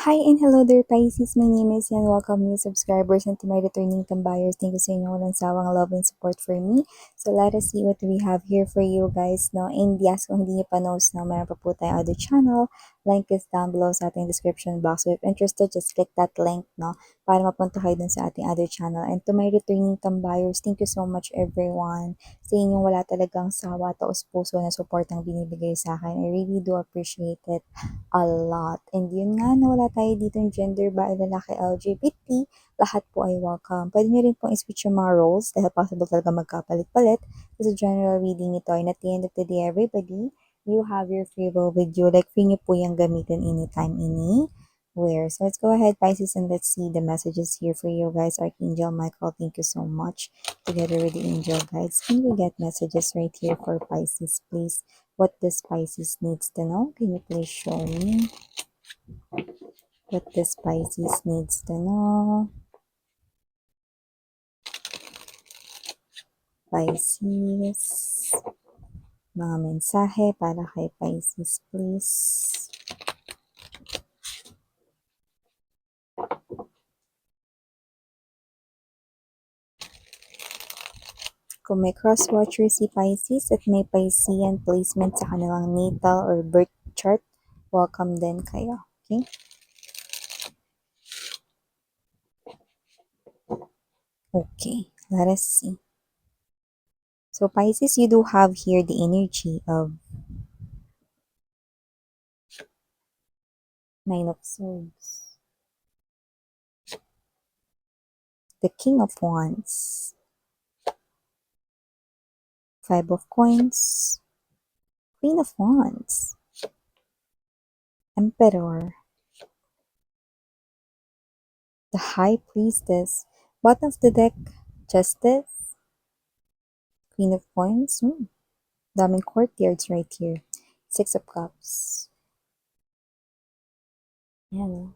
Hi and hello there Pisces, my name is and welcome new subscribers and to my returning tambayers. Thank you sa inyo walang sawang love and support for me. So let us see what we have here for you guys. No? And yes, kung hindi nyo pa knows na meron pa po tayong other channel, link is down below sa ating description box. So if interested, just click that link no, para mapunta kayo dun sa ating other channel. And to my returning tambayers, thank you so much everyone. Sa inyong wala talagang sawa, taos puso na support ang binibigay sa akin. I really do appreciate it a lot. And yun nga, nawala tayo dito ng gender ba ay lalaki LGBT, lahat po ay welcome. Pwede nyo rin pong i-switch yung mga roles dahil possible talaga magkapalit-palit. Kasi general reading ito and at the end of the day, everybody, you have your free will with you. Like, free nyo po yung gamitin anytime, anywhere. So let's go ahead, Pisces, and let's see the messages here for you guys. Archangel Michael, thank you so much. Together with the angel guides, can we get messages right here for Pisces, please? What this Pisces needs to know? Can you please show me what this Pisces needs to know? Pisces. Mga mensahe para kay Pisces, please. Kung may cross-watcher si Pisces at may Piscean placement sa kanilang natal or birth chart, welcome din kayo. Okay? Okay, let us see. So Pisces, you do have here the energy of Nine of Swords, the King of Wands, Five of Coins, Queen of Wands, Emperor, the High Priestess, bottom of the deck, Justice, Queen of Coins, daming courtiers right here, Six of Cups, yan.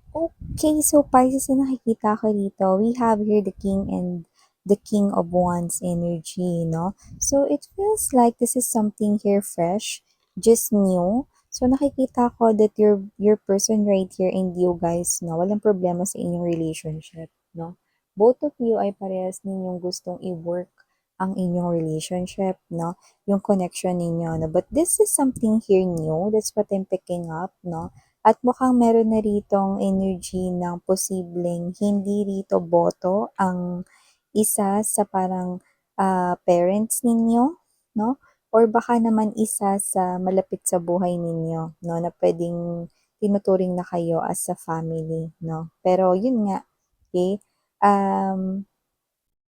Okay, so Pisces na nakikita ko dito, we have here the King and the King of Wands energy, no? So it feels like this is something here fresh, just new. So nakikita ko that your person right here and you guys, no, walang problema sa inyong relationship, no? Both of you ay parehas ninyong gustong i-work ang inyong relationship, no? Yung connection ninyo, no? But this is something here new, that's what I'm picking up, no? At mukhang meron na ritong energy ng posibleng hindi rito boto ang isa sa parang parents ninyo, no? Or baka naman isa sa malapit sa buhay ninyo, no? Na pwedeng tinuturing na kayo as a family, no? Pero yun nga, okay?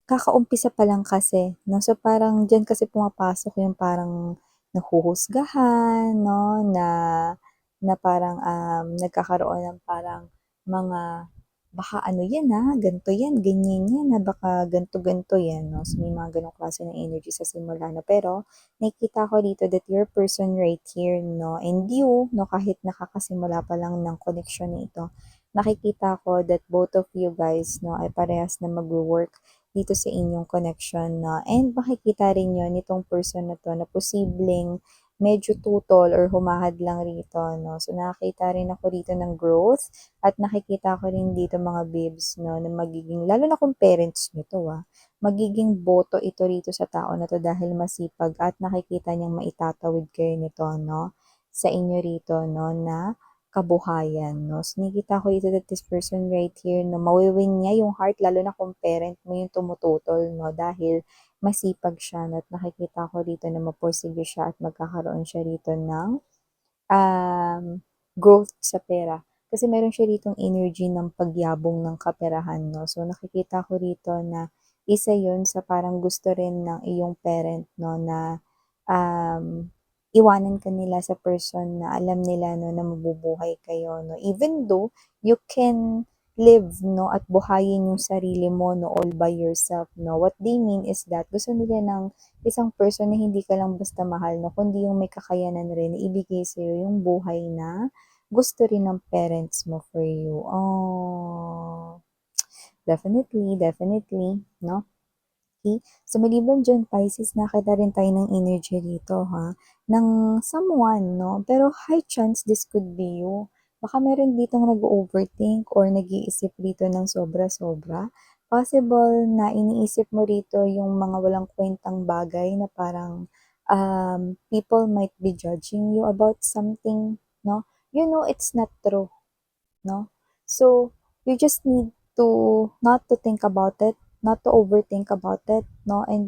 Kakaumpisa pa lang kasi, no? So parang diyan kasi pumapasok yung parang nahuhusgahan, no? Na parang nagkakaroon ng parang mga baka ano yan ganito yan, ganyan yan baka ganto-ganto yan, no? So may mga ganong klase ng energy sa simula, no? Pero nakikita ko dito that your person right here, no? And you, no? Kahit nakakasimula pa lang ng connection na ito, nakikita ko that both of you guys, no? Ay parehas na mag-work dito sa inyong connection na and makikita rin yun nitong person na to na posibleng medyo tutol or humahad lang rito, no? So, nakakita rin ako dito ng growth at nakikita ko rin dito mga babes, no, na magiging, lalo na kung parents nyo to, magiging boto ito rito sa tao na to dahil masipag at nakikita niyang maitatawid kayo nito, no, sa inyo rito, no, na kabuhayan, no? So, nakikita ko dito that this person right here, no, mawiwin niya yung heart, lalo na kung parent mo yung tumututol, no? Dahil masipag siya, no? At nakikita ko dito na mapursige siya at magkakaroon siya rito ng um, growth sa pera. Kasi meron siya ditong energy ng pagyabong ng kaperahan, no? So, nakikita ko rito na isa yun sa parang gusto rin ng iyong parent, no, na iwanan ka nila sa person na alam nila, no, na mabubuhay kayo, no? Even though you can live, no, at buhayin yung sarili mo, no, all by yourself, no. What they mean is that gusto nila ng isang person na hindi ka lang basta mahal, no, kundi yung may kakayanan rin na ibigay sa'yo yung buhay na gusto rin ng parents mo for you. Oh, definitely, definitely, no? Okay? So, maliban diyan Pisces, nakita rin tayo ng energy rito ha, ng someone 'no, pero high chance this could be you. Baka meron ditong nag-o-overthink or nag-iisip dito ng sobra-sobra. Possible na iniisip mo rito yung mga walang kuwentang bagay na parang, people might be judging you about something 'no. You know it's not true 'no. So, you just need to not to think about it, not to overthink about it 'no, and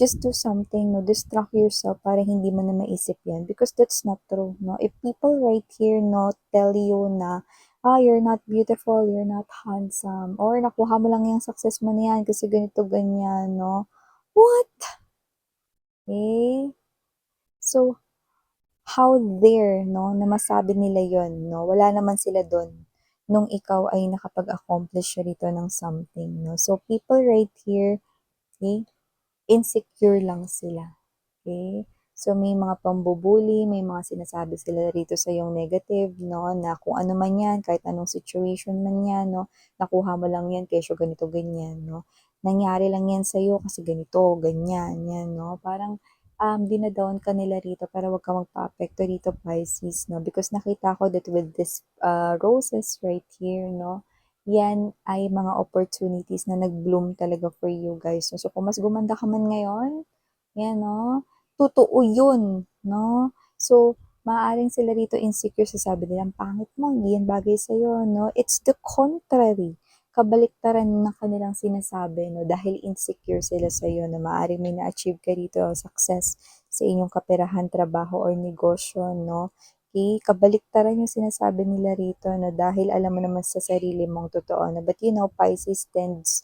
just do something 'no, distract yourself para hindi mo na maisip 'yan because that's not true 'no. If people right here 'no, tell you na, "You're not beautiful, you're not handsome," or "Nakuha mo lang 'yang success mo na 'yan kasi ganito, ganyan," 'no. What? Eh? So, how dare 'no, na masabi nila yon 'no, wala naman sila dun nung ikaw ay nakapag-accomplish rito ng something 'no. So, people right here, okey, insecure lang sila, okey. So, may mga pambubuli, may mga sinasabi sila rito sa sa'yong negative 'no, na kung ano man 'yan, kahit anong situation man 'yan 'no, nakuha mo lang 'yan kesyo ganito, ganyan 'no. Nangyari lang 'yan sa'yo kasi ganito, ganyan, 'yan 'no. Parang, dina-down ka nila rito para 'wag kang magpaapekto dito Pisces 'no, because nakita ko that with this, roses right here 'no, 'yan ay mga opportunities na nag-bloom talaga for you guys 'no. So, kung mas gumanda ka man ngayon, 'yan 'no, totoo yun 'no. So, maaaring sila rito insecure, sasabi nila, "Ang pangit mo, hindi yan bagay sa'yo," 'no. It's the contrary, kabaliktaran ng kanilang sinasabi 'no, dahil insecure sila sa'yo na maaaring may na-achieve ka rito, success sa inyong kaperahan, trabaho or negosyo 'no. Okay, kabaliktaran yung sinasabi nila rito 'no, dahil alam mo naman sa sarili mong totoo na but Pisces tends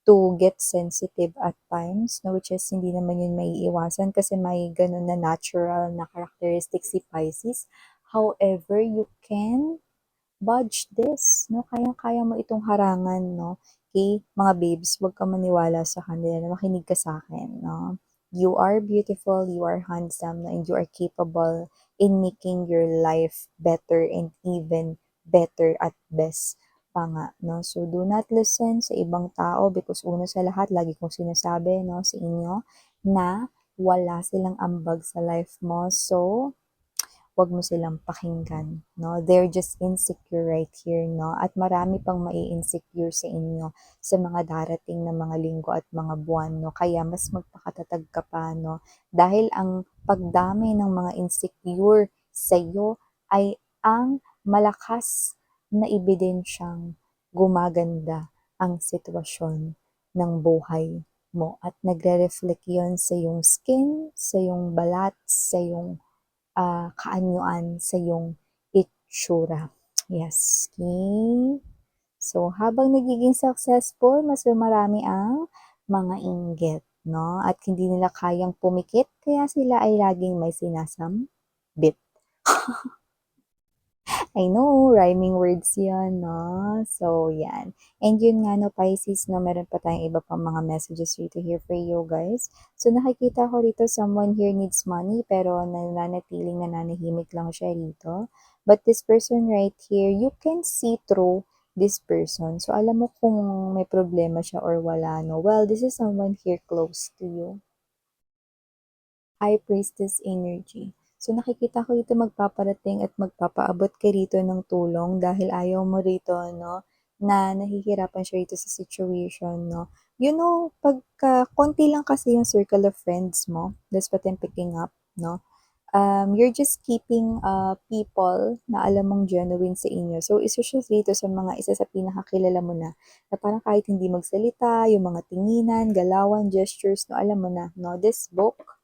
to get sensitive at times 'no, which is hindi naman yun maiiwasan kasi may gano'n na natural na characteristic si Pisces. However, you can budge this 'no, kayang-kaya mo itong harangan 'no. Okay, mga babes, 'wag kang maniwala sa kanila na makinig ka sa'kin 'no. You are beautiful, you are handsome, and you are capable in making your life better and even better at best pa nga 'no. So, do not listen sa ibang tao because una sa lahat lagi kong sinasabi 'no sa inyo na wala silang ambag sa life mo. So, 'wag mo silang pakinggan 'no. They're just insecure right here 'no, at marami pang mai-insecure sa inyo sa mga darating na mga linggo at mga buwan 'no. Kaya mas magpakatatag ka pa 'no, dahil ang pagdami ng mga insecure sa'yo ay ang malakas na ebidensyang gumaganda ang sitwasyon ng buhay mo at nagre-reflect 'yon sa iyong skin, sa iyong balat, sa iyong kaanyuan sa iyong itsura. Yes, okay. So, habang nagiging successful, mas dumarami ang mga inggit, 'no? At hindi nila kayang pumikit, kaya sila ay laging may sinasambit. I know, rhyming words 'yan 'no. So 'yan. And yun nga 'no, Pisces 'no, meron pa tayong iba pang mga messages rito here for you guys. So nakikita ko rito someone here needs money pero nananatiling nananahimik lang siya rito. But this person right here, you can see through this person. So alam mo kung may problema siya or wala 'no. Well, this is someone here close to you. High Priestess energy. So nakikita ko dito magpaparating at magpapaabot ka rito ng tulong dahil ayaw mo rito 'no, na nahihirapan siya rito sa situation 'no. Pagka konti lang kasi yung circle of friends mo, that's what I'm picking up 'no. You're just keeping, people na alam mong genuine sa inyo. So isa siya dito sa mga isa sa pinakakilala mo na parang kahit hindi magsalita, yung mga tinginan, galawan, gestures 'no, alam mo na 'no. This book,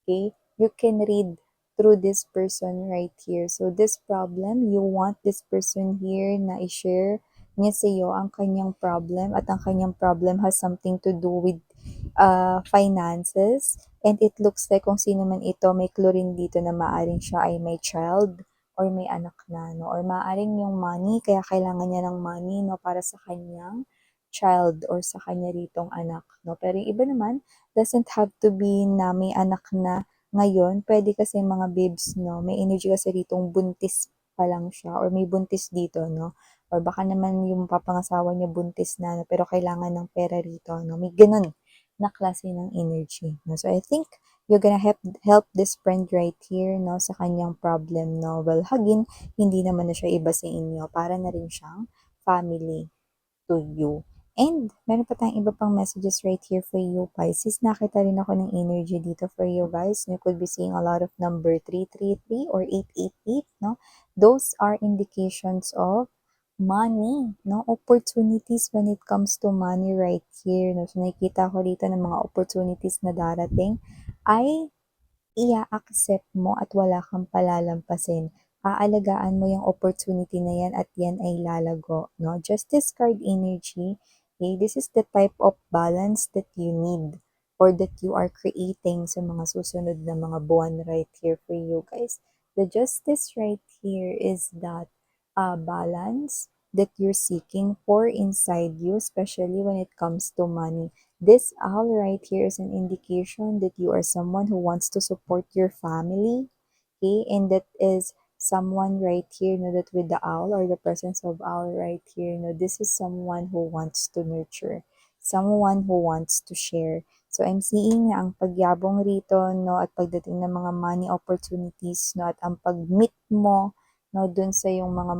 okay, you can read through this person right here. So this problem, you want this person here na i-share niya sa iyo ang kanyang problem at ang kanyang problem has something to do with finances, and it looks like kung sino man ito may clue rin dito na maaring siya ay may child or may anak na 'no, or maaring yung money kaya kailangan niya ng money 'no para sa kanyang child or sa kanya ritong anak 'no. Pero yung iba naman doesn't have to be na may anak na ngayon, puwede kasi mga babes 'no, may energy kasi ritong buntis pa lang siya or may buntis dito 'no, or baka naman yung papangasawa niya buntis na 'no, pero kailangan ng pera rito 'no, may gano'n na klase ng energy, no? So, I think you're gonna help this friend right here, no, sa kanyang problem, no? Well, hagin, hindi naman na siya iba sa inyo. Para na rin siyang family to you. And meron pa tayong iba pang messages right here for you, Pisces. Nakita rin ako ng energy dito for you guys. You could be seeing a lot of number 333 or 888, no? Those are indications of money, no? Opportunities when it comes to money right here, no? So nakikita ko dito ng mga opportunities na darating ay ia-accept mo at wala kang palalampasin. Aalagaan mo yung opportunity na yan at yan ay lalago, no? Justice card energy, okay? This is the type of balance that you need or that you are creating sa mga susunod na mga buwan right here for you guys. The justice right here is that balance that you're seeking for inside you, especially when it comes to money. This owl right here is an indication that you are someone who wants to support your family, okay? And that is someone right here, that with the owl or the presence of owl right here, this is someone who wants to nurture, someone who wants to share. So I'm seeing na ang pagyabong rito, no, at pagdating ng mga money opportunities, no, at ang pag-meet mo, no, dun sa yung mga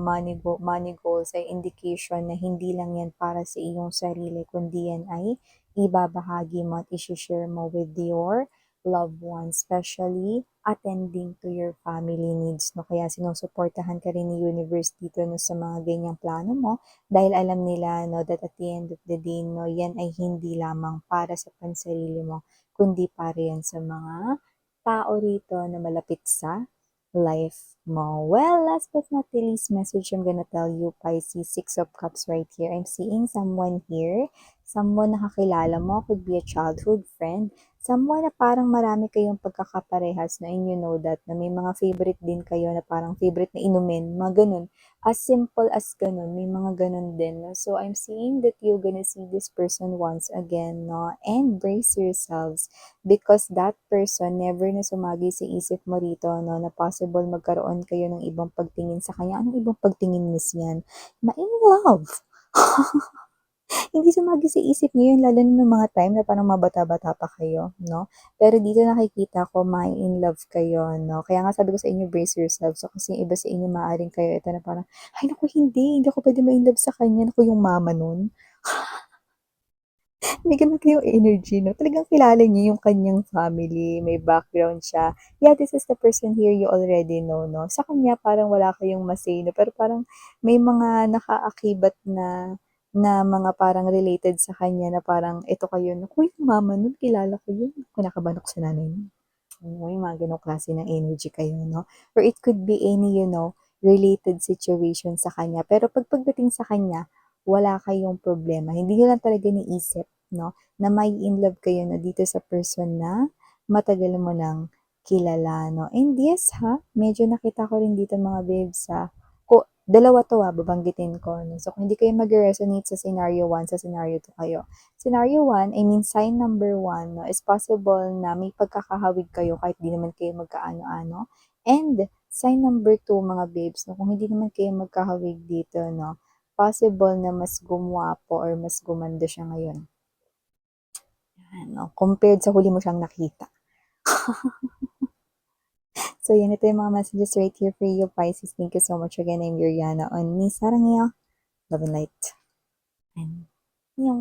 money goals ay indication na hindi lang yan para sa iyong sarili, kundi yan ay ibabahagi mo at isi-share mo with your loved ones, especially attending to your family needs, no? Kaya sinusuportahan ka rin ni universe dito, no, sa mga ganyang plano mo dahil alam nila, no, that at the end of the day, no, yan ay hindi lamang para sa pansarili mo, kundi para yan sa mga tao rito na malapit sa life mo. Well, last but not the least message I'm gonna tell you, Pisces, Six of Cups right here. I'm seeing someone here, someone na kakilala mo, could be a childhood friend, someone na parang marami kayong pagkakaparehas na, and you know that, na may mga favorite din kayo na parang favorite na inumin, mga ganun. As simple as ganun, may mga ganun din. No? So, I'm seeing that you're gonna see this person once again, no? And brace yourselves because that person never na sumagi sa isip mo rito, no, na possible magkaroon kayo ng ibang pagtingin sa kanya. Anong ibang pagtingin, miss yan? Ma-in love. Hindi sumagi sa isip niyo yun, lalo na ng mga time na parang mabata-bata pa kayo, no? Pero dito nakikita ko, ma-in love kayo, no? Kaya nga sabi ko sa inyo, brace yourself. So, kasi yung iba sa inyo, maaaring kayo, ito na parang, ay naku, hindi ako pwede ma-in love sa kanya. Naku, yung mama nun. May ganun kayong energy, no? Talagang kilala niyo yung kanyang family, may background siya. Yeah, this is the person here you already know, no? Sa kanya, parang wala kayong masay, no? Pero parang may mga nakaakibat na mga parang related sa kanya na parang ito kayo, naku, yung mama nun, kilala ko yun. Kinakabahan ako sa nanay niya. May mga ganong klase ng energy kayo, no? Or it could be any, related situation sa kanya. Pero pagdating sa kanya, wala kayong problema. Hindi nyo lang talaga niisip, no? Na may in love kayo na dito sa person na matagal mo nang kilala, no? And yes, ha? Medyo nakita ko rin dito mga babes, ha? Dalawa to, babanggitin ko, no? So, kung hindi kayo mag-resonate sa scenario 1, sa scenario 2 kayo. Scenario 1, I mean, sign number 1, no, is possible na may pagkakahawig kayo kahit di naman kayo magkaano-ano. And sign number 2, mga babes, no, kung hindi naman kayo magkahawig dito, no, possible na mas gumwapo or mas gumanda siya ngayon. Ano, compared sa huli mo siyang nakita. So, yan, ito yung mga messages right here for you, Pisces. Thank you so much again. I'm Yuriana on Ni Sarangyo. Love and light. And yung